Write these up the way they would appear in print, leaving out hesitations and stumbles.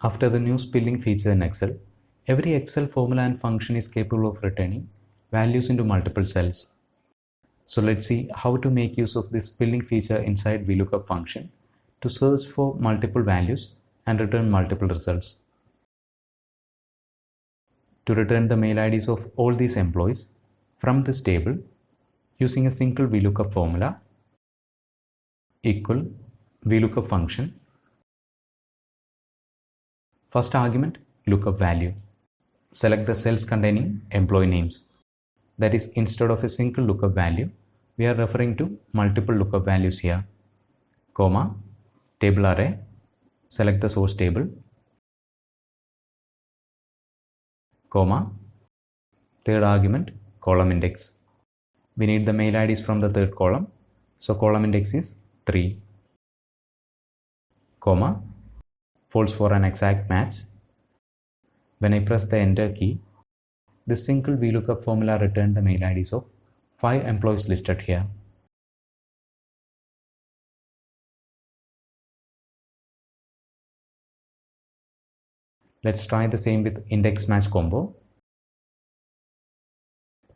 After the new spelling feature in Excel, every Excel formula and function is capable of returning values into multiple cells. So let's see how to make use of this spelling feature inside VLOOKUP function to search for multiple values and return multiple results. To return the mail IDs of all these employees from this table using a single VLOOKUP formula equal VLOOKUP function. First argument, lookup value. Select the cells containing employee names. That is, instead of a single lookup value, we are referring to multiple lookup values here. Comma, table array, select the source table, comma, third argument, column index. We need the mail IDs from the third column, so column index is 3, comma, false for an exact match. When I press the enter key, this single VLOOKUP formula returned the mail IDs of 5 employees listed here. Let's try the same with index match combo.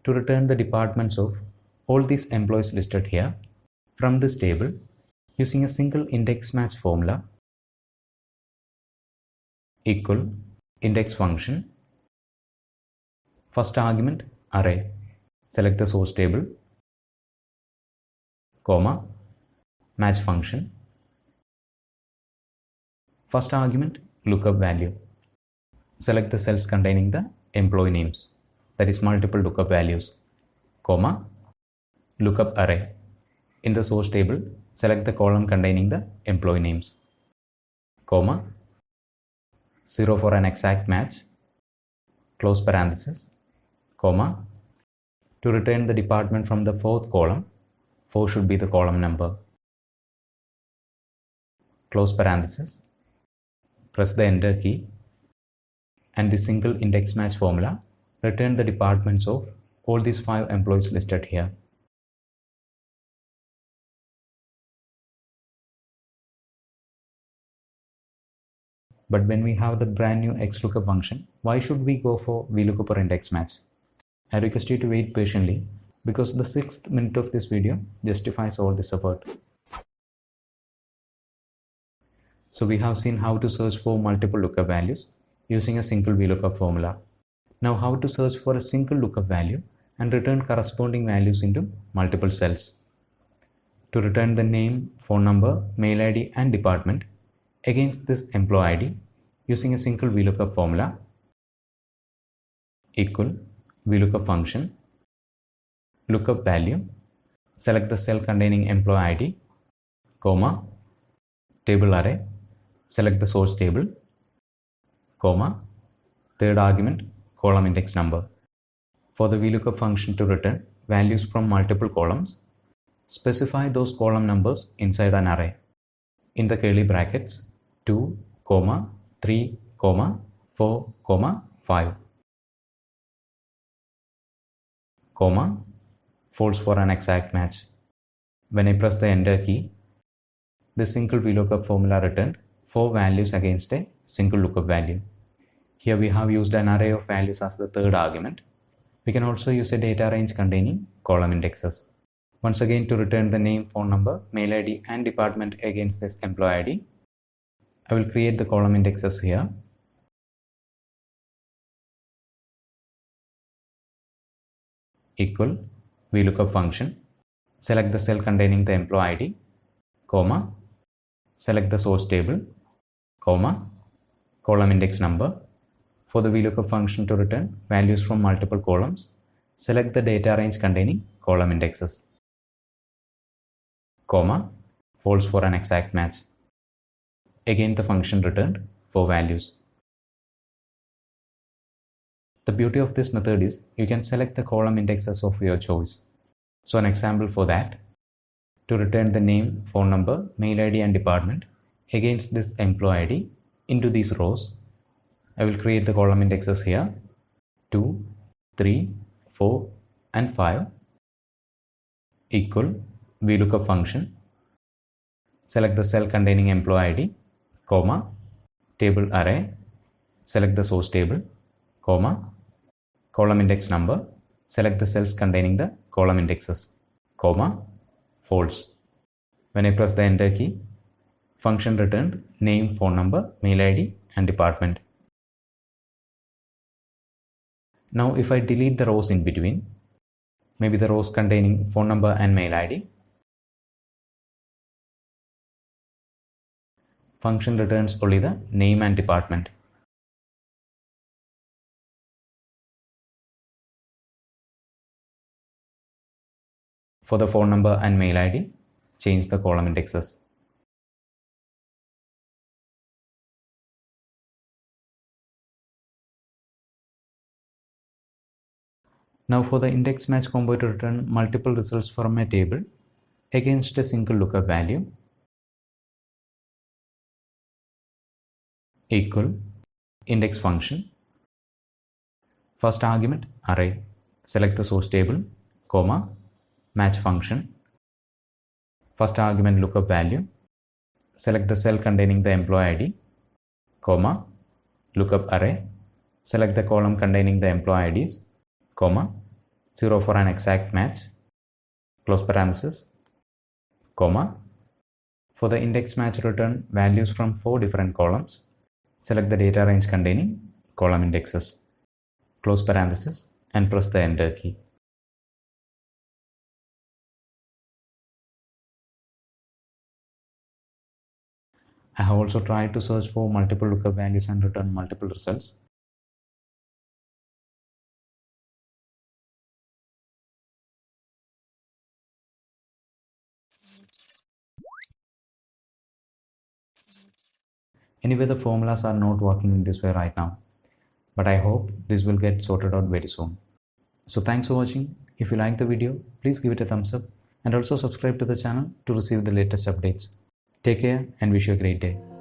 To return the departments of all these employees listed here from this table using a single index match formula equal index function. First argument, array. Select the source table, comma, match function. First argument, lookup value. Select the cells containing the employee names, that is multiple lookup values, comma, lookup array. In the source table, select the column containing the employee names, comma, 0 for an exact match, close parenthesis, comma, to return the department from the fourth column, 4 should be the column number, close parenthesis, press the enter key, and the single index match formula return the departments of all these 5 employees listed here. But when we have the brand new XLOOKUP function, why should we go for VLOOKUP or index match? I request you to wait patiently because the 6th minute of this video justifies all this effort. So we have seen how to search for multiple lookup values using a single VLOOKUP formula. Now how to search for a single lookup value and return corresponding values into multiple cells. To return the name, phone number, mail ID and department against this employee ID using a single VLOOKUP formula equal VLOOKUP function, lookup value, select the cell containing employee ID, comma, table array, select the source table, comma, third argument, column index number. For the VLOOKUP function to return values from multiple columns, specify those column numbers inside an array. In the curly brackets, 2, 3, 4, 5, comma, false for an exact match. When I press the enter key, the single VLOOKUP formula returned 4 values against a single lookup value. Here we have used an array of values as the third argument. We can also use a data range containing column indexes. Once again, to return the name, phone number, mail ID and department against this employee ID, I will create the column indexes here. Equal VLOOKUP function. Select the cell containing the employee ID, comma, select the source table, comma, column index number. For the VLOOKUP function to return values from multiple columns, select the data range containing column indexes, comma, false for an exact match. Again, the function returned 4 values. The beauty of this method is you can select the column indexes of your choice. So an example for that, to return the name, phone number, mail ID and department against this employee ID into these rows, I will create the column indexes here, 2, 3, 4 and 5 equal VLOOKUP function. Select the cell containing employee ID, comma, table array, select the source table, comma, column index number, select the cells containing the column indexes, comma, false. When I press the enter key, function returned name, phone number, mail ID and department. Now if I delete the rows in between, maybe the rows containing phone number and mail ID, function returns only the name and department. For the phone number and mail ID, change the column indexes. Now for the index match combo to return multiple results from a table against a single lookup value, equal index function, first argument array, select the source table, comma, match function, first argument lookup value, select the cell containing the employee ID, comma, lookup array, select the column containing the employee IDs, comma, 0 for an exact match, close parenthesis, comma, for the index match return values from 4 different columns, select the data range containing column indexes, close parenthesis and press the enter key. I have also tried to search for multiple lookup values and return multiple results. Anyway, the formulas are not working in this way right now, but I hope this will get sorted out very soon. So thanks for watching. If you like the video, please give it a thumbs up and also subscribe to the channel to receive the latest updates. Take care and wish you a great day.